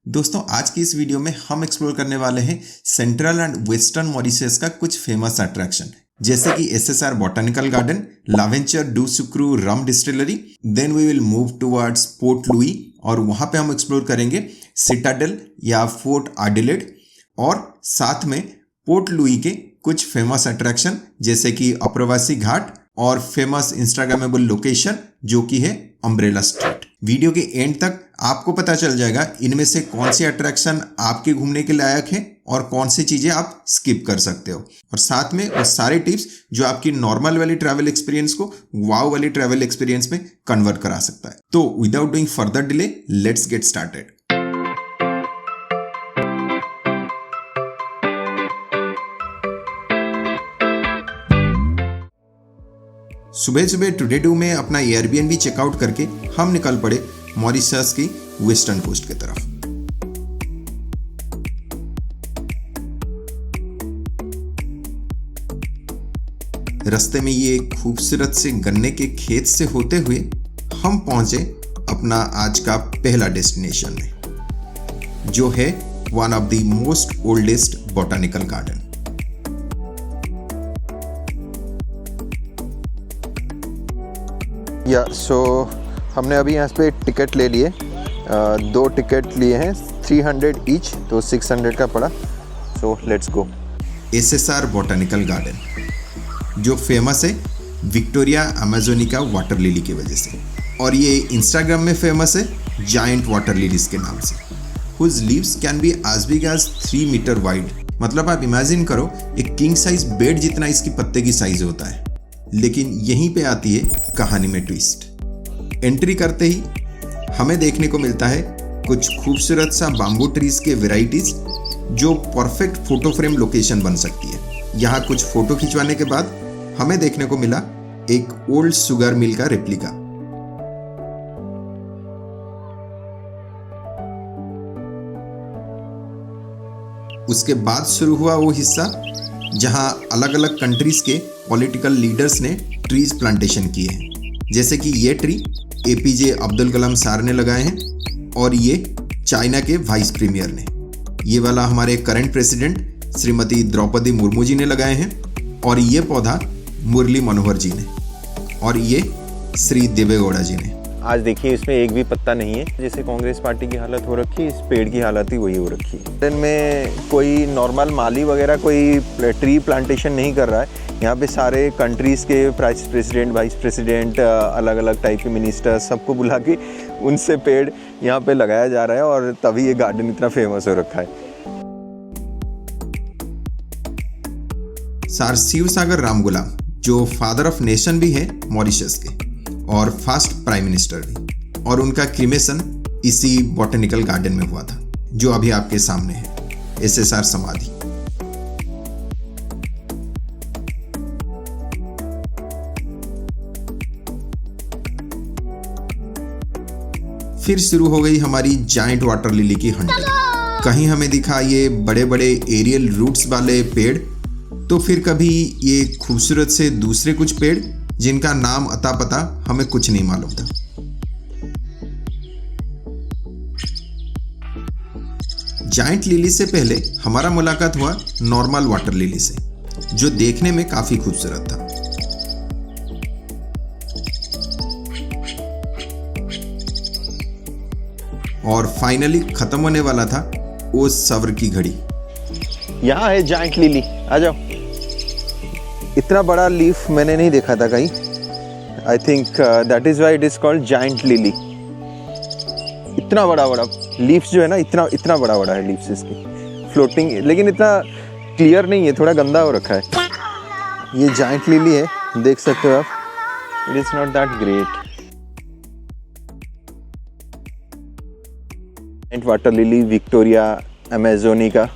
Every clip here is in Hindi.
दोस्तों आज की इस वीडियो में हम एक्सप्लोर करने वाले हैं सेंट्रल एंड वेस्टर्न मॉरिशस का कुछ फेमस अट्रैक्शन, जैसे कि SSR botanical garden, L'Aventure du Sucre rum distillery. Then we will move towards Port Louis और वहां पे हम एक्सप्लोर करेंगे सिटाडेल या फोर्ट एडिलेड, और साथ में पोर्ट लुई के कुछ फेमस अट्रैक्शन जैसे कि अप्रवासी घाट और फेमस इंस्टाग्रामेबल लोकेशन जो कि है अम्ब्रेला स्ट्रीट। वीडियो के एंड तक आपको पता चल जाएगा इनमें से कौन सी अट्रैक्शन आपके घूमने के लायक है और कौन सी चीजें आप स्किप कर सकते हो, और साथ में वो सारे टिप्स जो आपकी नॉर्मल वाली ट्रैवल एक्सपीरियंस को वाव वाली ट्रैवल एक्सपीरियंस में कन्वर्ट करा सकता है। तो without doing further delay, let's get started. सुबह सुबह टुडे डू में अपना एयरबीएनबी चेकआउट करके हम निकल पड़े मॉरिशस की वेस्टर्न कोस्ट की तरफ। रास्ते में ये खूबसूरत से गन्ने के खेत से होते हुए हम पहुंचे अपना आज का पहला डेस्टिनेशन में, जो है one of the most oldest botanical garden. So हमने अभी यहाँ पे टिकट ले लिए, 2 टिकट लिए हैं, 300 ईच, तो 600 का पड़ा। So let's go. SSR botanical garden जो फेमस है विक्टोरिया अमेजोनिका वाटर लिली की वजह से, और ये इंस्टाग्राम में फेमस है जायंट वाटर लिलीज के नाम से, whose leaves can be as big as 3 metre wide. मतलब आप इमेजिन करो एक किंग साइज बेड जितना इसकी पत्ते की साइज होता है। लेकिन यहीं पे आती है कहानी में ट्विस्ट। एंट्री करते ही हमें देखने को मिलता है कुछ खूबसूरत सा बाम्बू ट्रीज के वेराइटीज जो परफेक्ट फोटो फ्रेम लोकेशन बन सकती है। यहाँ कुछ फोटो खिंचवाने के बाद हमें देखने को मिला एक ओल्ड शुगर मिल का रेप्लिका। उसके बाद शुरू हुआ वो हिस्सा जहां अलग अलग कंट्रीज के पॉलिटिकल लीडर्स ने ट्रीज प्लांटेशन किए हैं, जैसे कि ये tree APJ Abdul Kalam sir ने लगाए हैं, और ये चाइना के वाइस प्रीमियर ने, ये वाला हमारे करंट प्रेसिडेंट श्रीमती द्रौपदी मुर्मू जी ने लगाए हैं, और ये पौधा मुरली मनोहर जी ने, और ये श्री देवेगौड़ा जी ने। आज देखिए इसमें एक भी पत्ता नहीं है। जैसे कांग्रेस पार्टी की हालत हो रखी है, इस पेड़ की हालत ही वही हो रखी है। इनमें कोई नॉर्मल माली वगैरह कोई ट्री प्लांटेशन नहीं कर रहा है। यहाँ पे सारे कंट्रीज़ के प्रेसिडेंट, वाइस प्रेसिडेंट, अलग अलग टाइप के मिनिस्टर, सबको बुला के उनसे पेड़ यहाँ पे लगाया जा रहा है, और तभी ये गार्डन इतना फेमस हो रखा है। सर शिव सागर रामगुलाम जो फादर ऑफ नेशन भी है मॉरिशस के और फर्स्ट प्राइम मिनिस्टर भी, और उनका क्रीमेशन इसी बॉटनिकल गार्डन में हुआ था जो अभी आपके सामने है, एसएसआर समाधि। फिर शुरू हो गई हमारी जायंट वाटर लिली की हंटिंग। कहीं हमें दिखा ये बड़े बड़े एरियल रूट्स वाले पेड़, तो फिर कभी ये खूबसूरत से दूसरे कुछ पेड़ जिनका नाम अता पता हमें कुछ नहीं मालूम था। जायंट लिली से पहले हमारा मुलाकात हुआ नॉर्मल वाटर लिली से, जो देखने में काफी खूबसूरत था। और फाइनली खत्म होने वाला था वो सब्र की घड़ी। यहाँ है जायंट लिली, आ जाओ। इतना बड़ा लीफ मैंने नहीं देखा था कहीं। I think that is why it is called giant lily. इतना बड़ा बड़ा लीव्स जो है ना, इतना बड़ा बड़ा है लीव्स इसकी, फ्लोटिंग, लेकिन इतना क्लियर नहीं है, थोड़ा गंदा हो रखा है। ये जायंट लिली है, देख सकते हो आप। It is not that great. Giant water lily Victoria amazonica.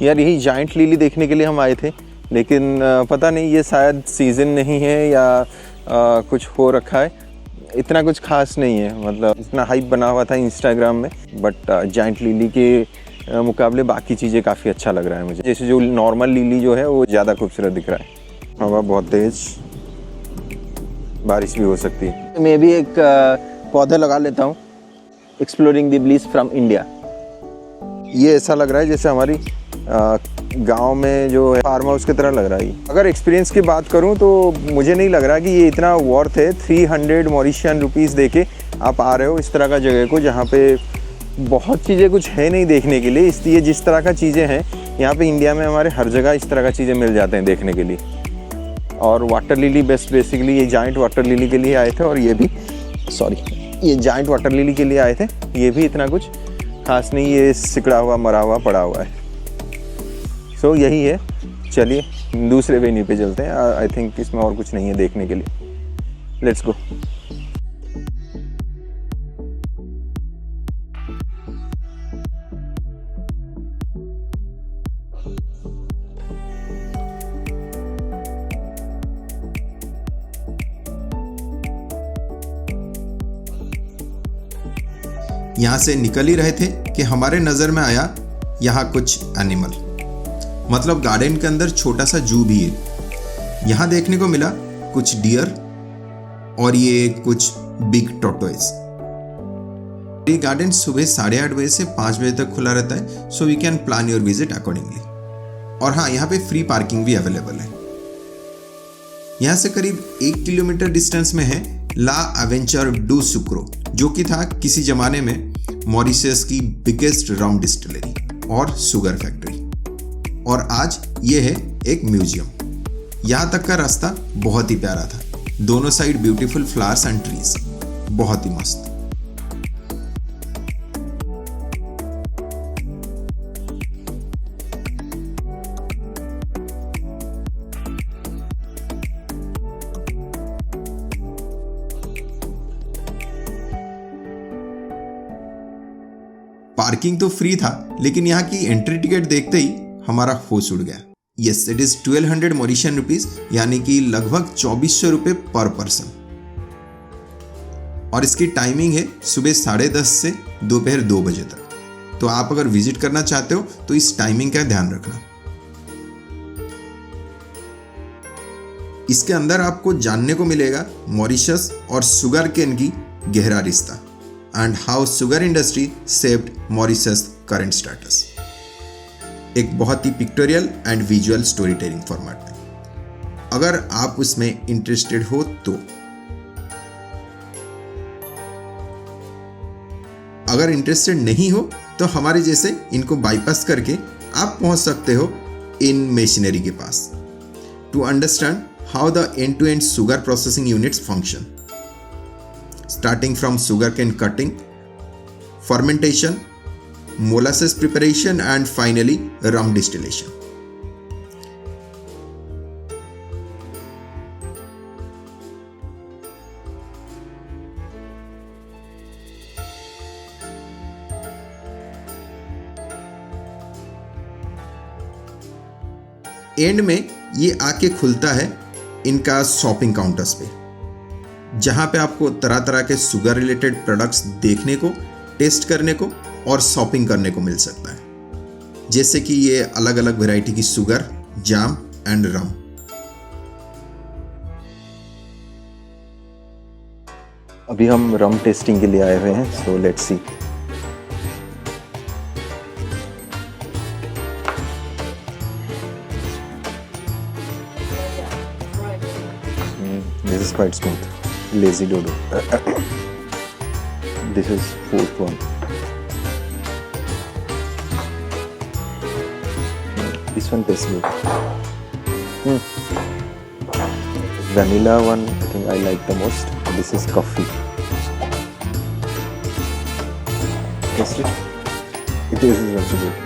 यार यही जायंट लिली देखने के लिए हम आए थे, लेकिन पता नहीं ये शायद सीज़न नहीं है या कुछ हो रखा है। इतना कुछ खास नहीं है, मतलब इतना हाइप बना हुआ था इंस्टाग्राम में, बट जायंट लिली के मुकाबले बाकी चीज़ें काफ़ी अच्छा लग रहा है मुझे। जैसे जो नॉर्मल लिली जो है वो ज़्यादा खूबसूरत दिख रहा है। हवा बहुत तेज़, बारिश भी हो सकती है। मैं भी एक पौधे लगा लेता हूँ exploring the bliss from India. ये ऐसा लग रहा है जैसे हमारी गांव में जो है फार्म हाउस की तरह लग रहा है। अगर एक्सपीरियंस की बात करूं तो मुझे नहीं लग रहा कि ये इतना वर्थ है। 300 मॉरिशियन रुपीज़ दे के आप आ रहे हो इस तरह का जगह को, जहाँ पे बहुत चीज़ें कुछ है नहीं देखने के लिए। इसलिए जिस तरह का चीज़ें हैं यहाँ पे इंडिया में हमारे हर जगह इस तरह का चीज़ें मिल जाते हैं देखने के लिए। और वाटर लिली बेसिकली ये जाइंट वाटर लिली के लिए आए थे, और ये भी ये जाइंट वाटर लिली के लिए आए थे। ये भी इतना कुछ खास नहीं, ये सिकड़ा हुआ मरा हुआ पड़ा हुआ है। सो यही है। चलिए दूसरे वेन्यू पे चलते हैं। आई थिंक इसमें और कुछ नहीं है देखने के लिए। Let's go. यहाँ से निकल ही रहे थे कि हमारे नज़र में आया यहाँ कुछ एनिमल, मतलब गार्डन के अंदर छोटा सा जू भी है। यहाँ देखने को मिला कुछ डियर और ये कुछ बिग टोटोइज। ये गार्डन सुबह 8:30 बजे से 5 बजे तक खुला रहता है, so we can plan your visit accordingly. और हाँ, यहाँ पे फ्री पार्किंग भी अवेलेबल है। यहाँ से करीब 1 किलोमीटर डिस्टेंस में है ला एवेंचर डू सुक्रो, जो कि था किसी जमाने में मॉरिशस की बिगेस्ट रम डिस्टिलरी और शुगर फैक्ट्री, और आज ये है एक म्यूजियम। यहाँ तक का रास्ता बहुत ही प्यारा था, दोनों side beautiful flowers and trees, बहुत ही मस्त। पार्किंग तो फ्री था, लेकिन यहाँ की एंट्री टिकट देखते ही हमारा होश उड़ गया। Yes, it is 1200 Mauritian rupees, यानी कि लगभग 2400 रुपये पर पर्सन। और इसकी टाइमिंग है सुबह 10:30 से दोपहर 2 बजे तक। तो आप अगर विजिट करना चाहते हो तो इस टाइमिंग का ध्यान रखना। इसके अंदर आपको जानने को मिलेगा मॉरिशस और शुगर केन की गहरा रिश्ता and how sugar industry shaped Mauritius current status. एक बहुत ही pictorial and visual story telling format में। अगर आप उसमें इंटरेस्टेड हो तो, अगर इंटरेस्टेड नहीं हो तो हमारे जैसे इनको बाईपास करके आप पहुंच सकते हो इन मशीनरी के पास to understand how the end to end sugar processing units function, starting from sugarcane cutting, fermentation, molasses preparation and finally rum distillation. And में ये आके खुलता है इनका शॉपिंग काउंटर्स पे, जहाँ पे आपको तरह तरह के शुगर रिलेटेड प्रोडक्ट्स देखने को, टेस्ट करने को और शॉपिंग करने को मिल सकता है, जैसे कि ये अलग अलग वैरायटी की शुगर, जाम एंड रम। अभी हम रम टेस्टिंग के लिए आए हुए हैं, so let's see. This is quite smooth. Lazy dodo. This is fourth one. This one tastes good. Vanilla one I think I like the most. This is coffee. Taste it? It is also good.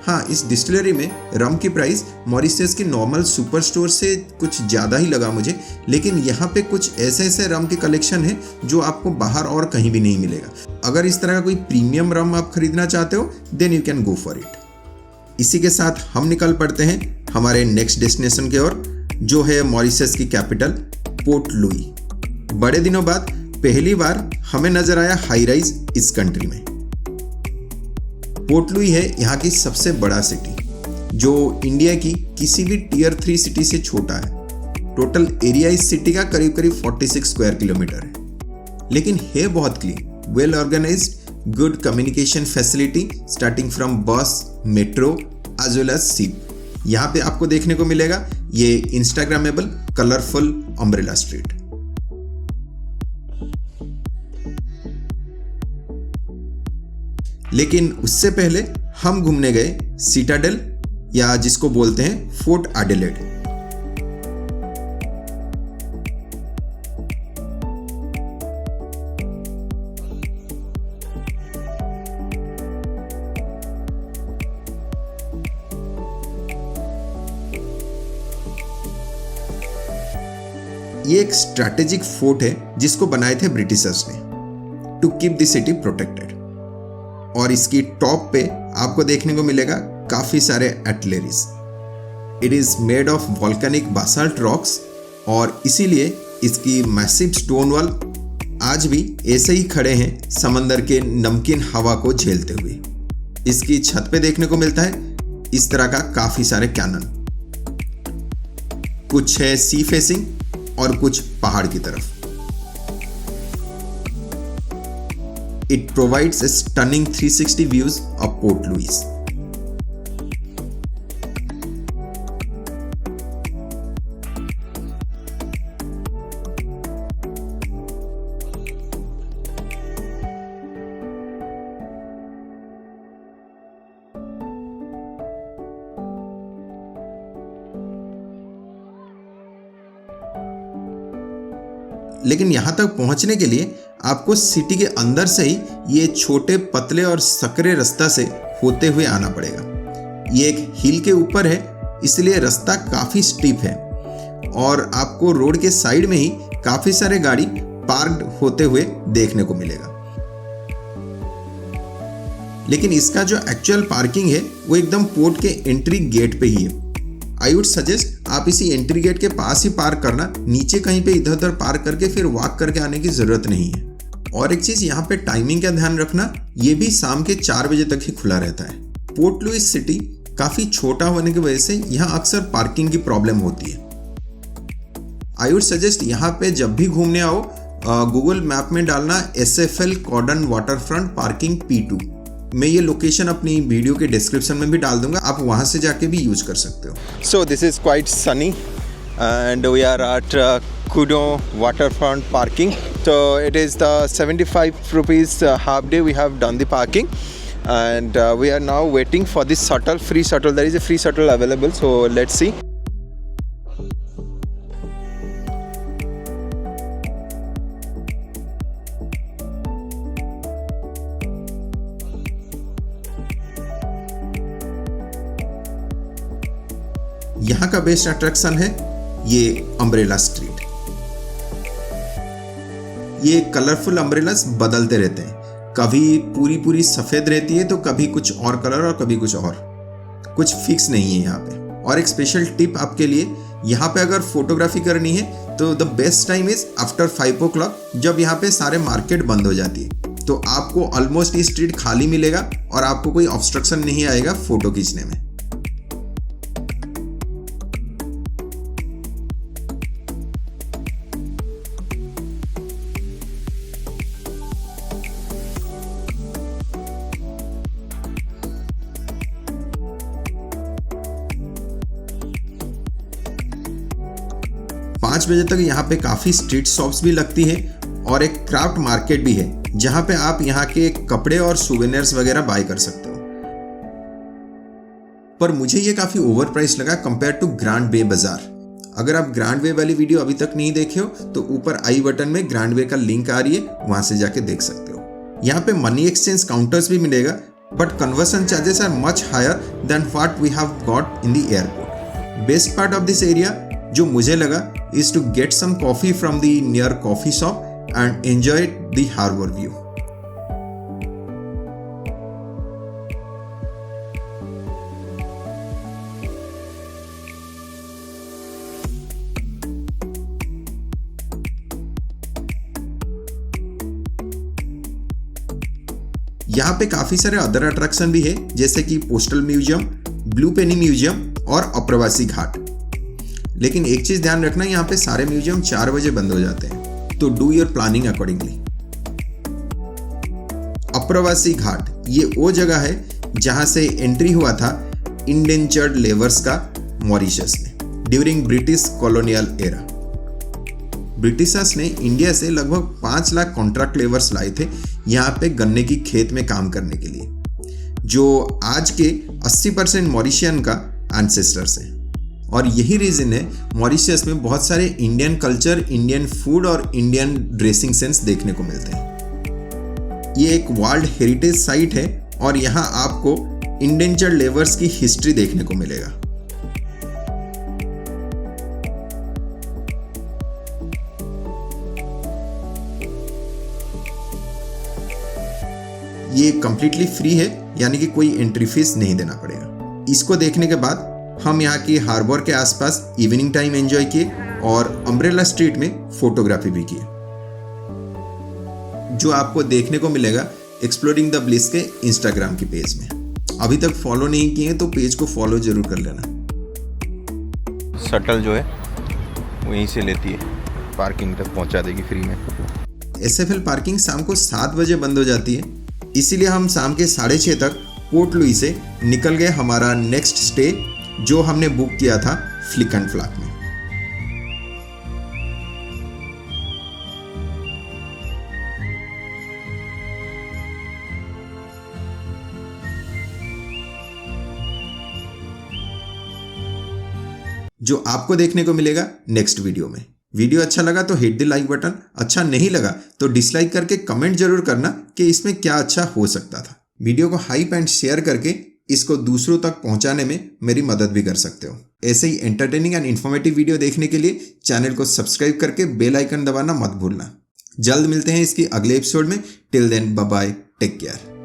हाँ, इस डिस्टिलरी में रम की प्राइस मॉरिशस के नॉर्मल सुपर स्टोर से कुछ ज़्यादा ही लगा मुझे, लेकिन यहाँ पे कुछ ऐसे रम के कलेक्शन है जो आपको बाहर और कहीं भी नहीं मिलेगा। अगर इस तरह का कोई प्रीमियम रम आप खरीदना चाहते हो then you can go for it. इसी के साथ हम निकल पड़ते हैं हमारे नेक्स्ट डेस्टिनेशन की ओर, जो है मॉरिशस की कैपिटल पोर्ट लुई। बड़े दिनों बाद पहली बार हमें नजर आया हाई राइज इस कंट्री में। पोर्ट लुई है यहाँ की सबसे बड़ा सिटी, जो इंडिया की किसी भी टियर 3 सिटी से छोटा है। टोटल एरिया इस सिटी का करीब 46 स्क्वायर किलोमीटर है, लेकिन है बहुत clean, well organised, good communication facility starting from bus, metro as well as ship. यहाँ पे आपको देखने को मिलेगा ये इंस्टाग्रामेबल कलरफुल अम्ब्रेला स्ट्रीट। लेकिन उससे पहले हम घूमने गए सिटाडेल या जिसको बोलते हैं फोर्ट एडिलेड। ये एक स्ट्रैटेजिक फोर्ट है जिसको बनाए थे ब्रिटिशर्स ने to keep the city protected. और इसकी टॉप पे आपको देखने को मिलेगा काफी सारे artilleries. It is made of volcanic Basalt rocks और इसीलिए इसकी मैसिव स्टोन वॉल आज भी ऐसे ही खड़े हैं समंदर के नमकीन हवा को झेलते हुए। इसकी छत पे देखने को मिलता है इस तरह का काफी सारे कैनन, कुछ है सी फेसिंग और कुछ पहाड़ की तरफ। It provides a stunning 360 views of Port Louis. लेकिन यहां तक पहुंचने के लिए आपको सिटी के अंदर से ही ये छोटे पतले और सकरे रास्ता से होते हुए आना पड़ेगा। ये एक हिल के ऊपर है इसलिए रास्ता काफी स्टीप है और आपको रोड के साइड में ही काफी सारे गाड़ी पार्क्ड होते हुए देखने को मिलेगा। लेकिन इसका जो एक्चुअल पार्किंग है वो एकदम पोर्ट के एंट्री गेट पे ही है। आई वुड सजेस्ट आप इसी एंट्री गेट के पास ही पार्क करना, नीचे कहीं पे इधर उधर पार्क करके फिर वॉक करके आने की जरूरत नहीं है। और एक चीज यहाँ पे टाइमिंग का ध्यान रखना, ये भी शाम के 4 बजे तक ही खुला रहता है। पोर्ट लुइस सिटी काफी छोटा होने की वजह से यहाँ अक्सर पार्किंग की प्रॉब्लम होती है। आई वुड सजेस्ट यहाँ पे जब भी घूमने आओ गूगल मैप में डालना SFL कॉर्डन वाटरफ्रंट पार्किंग P2। मैं ये लोकेशन अपनी वीडियो के डिस्क्रिप्शन में भी डाल दूंगा, आप वहां से जाके भी यूज कर सकते हो। So this is quite sunny and we are at Kudo waterfront parking. So it is the 75 rupees half day we have done the parking and we are now waiting for this shuttle, free shuttle. There is a free shuttle available, so let's see. यहाँ का बेस्ट अट्रैक्शन है ये अम्ब्रेला स्ट्रीट। ये कलरफुल अम्ब्रेलास बदलते रहते हैं, कभी पूरी सफेद रहती है तो कभी कुछ और कलर और कभी कुछ और, कुछ फिक्स नहीं है यहाँ पे। और एक स्पेशल टिप आपके लिए, यहाँ पे अगर फोटोग्राफी करनी है तो the best time is after 5 o'clock, जब यहाँ पे सारे मार्केट बंद हो जाती है। तो आपको ऑलमोस्ट ये स्ट्रीट खाली मिलेगा और आपको कोई ऑब्स्ट्रक्शन नहीं आएगा फोटो खींचने में। बजे तक यहाँ पे काफी स्ट्रीट शॉप्स भी लगती है और एक क्राफ्ट मार्केट भी है जहाँ पे आप यहाँ के कपड़े और सुवेनियर्स वगैरह बाय कर सकते हो। पर मुझे ये काफी ओवर प्राइस लगा कंपेयर टू ग्रैंड बे बाजार। अगर आप ग्रैंड वे वाली वीडियो अभी तक नहीं देखे हो तो ऊपर आई बटन में ग्रैंड वे का लिंक आ रही है, वहां से जाके देख सकते हो। यहाँ पे मनी एक्सचेंज काउंटर्स भी मिलेगा but conversion charges are much higher than what we have got in the airport. Best part of this area जो मुझे लगा is to get some coffee from the near coffee shop and enjoy the harbor view. यहाँ पे काफी सारे अदर अट्रैक्शन भी है जैसे कि पोस्टल म्यूजियम, ब्लू पेनी म्यूजियम और अप्रवासी घाट। लेकिन एक चीज ध्यान रखना, यहाँ पे सारे म्यूजियम 4 बजे बंद हो जाते हैं, तो डू योर प्लानिंग अकॉर्डिंगली। अप्रवासी घाट ये वो जगह है जहां से एंट्री हुआ था इंडेंचर्ड लेबर्स का मॉरिशस में during British colonial era. Britishers ने इंडिया से लगभग 5 लाख कॉन्ट्रैक्ट लेबर्स लाए थे यहाँ पे गन्ने की खेत में काम करने के लिए, जो आज के 80% मॉरिशियन का एंसेस्टर्स है। और यही रीज़न है मॉरिशस में बहुत सारे इंडियन कल्चर, इंडियन फूड और इंडियन ड्रेसिंग सेंस देखने को मिलते हैं। ये एक वर्ल्ड हेरिटेज साइट है और यहाँ आपको इंडेंचर्ड लेबर्स की हिस्ट्री देखने को मिलेगा। ये कंप्लीटली फ्री है, यानी कि कोई एंट्री फीस नहीं देना पड़ेगा। इसको देखने के बाद हम यहाँ की हार्बर के आसपास इवनिंग टाइम एंजॉय किए और अम्ब्रेला स्ट्रीट में फोटोग्राफी भी की, जो आपको देखने को मिलेगा एक्सप्लोरिंग द ब्लिस के इंस्टाग्राम की पेज में। अभी तक फॉलो नहीं किए तो पेज को फॉलो जरूर कर लेना। शटल जो है वहीं से लेती है, पार्किंग तक पहुंचा देगी फ्री में। एसएफएल पार्किंग शाम को 7 बजे बंद हो जाती है, इसीलिए हम शाम के 6:30 तक पोर्ट लुई से निकल गए हमारा नेक्स्ट स्टे जो हमने बुक किया था फ्लिक एंड फ्लैग में। जो आपको देखने को मिलेगा नेक्स्ट वीडियो में। वीडियो अच्छा लगा तो हिट द लाइक बटन, अच्छा नहीं लगा तो डिसलाइक करके कमेंट जरूर करना कि इसमें क्या अच्छा हो सकता था। वीडियो को हाइप एंड शेयर करके इसको दूसरों तक पहुंचाने में मेरी मदद भी कर सकते हो। ऐसे ही एंटरटेनिंग एंड इन्फॉर्मेटिव वीडियो देखने के लिए चैनल को सब्सक्राइब करके बेल आइकन दबाना मत भूलना। जल्द मिलते हैं इसकी अगले एपिसोड में। Till then bye bye, take care.